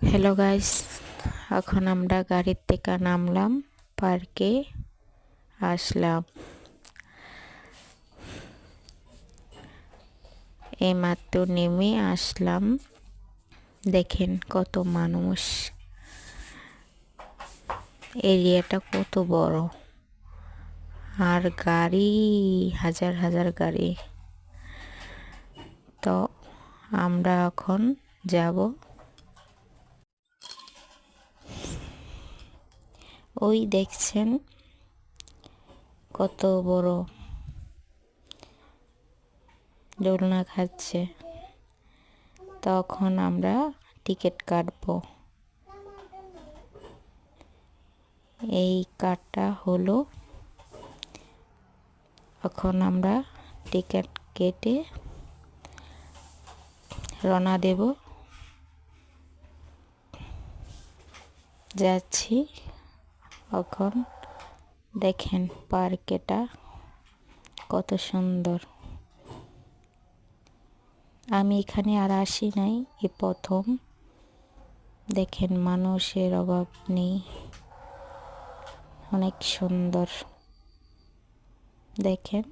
Hello guys, এখন আমরা গাড়ির থেকে নামলাম, পার্কে আসলাম। এইমাত্র নেমে আসলাম। দেখেন কত মানুষ, এরিয়াটা কত বড়, আর গাড়ি হাজার হাজার গাড়ি। তো আমরা এখন যাব। ওই দেখছেন কত বড় দোলনা খাচ্ছে। তখন আমরা টিকিট কাটবো। এই কার্ডটা হলো, এখন আমরা টিকিট কেটে রওনা দেব। যাচ্ছি এখন। দেখেন পার্কটা কত সুন্দর। আমি এখানে আর আসি নাই, এ প্রথম। দেখেন মানুষের অভাব নেই, অনেক সুন্দর। দেখেন।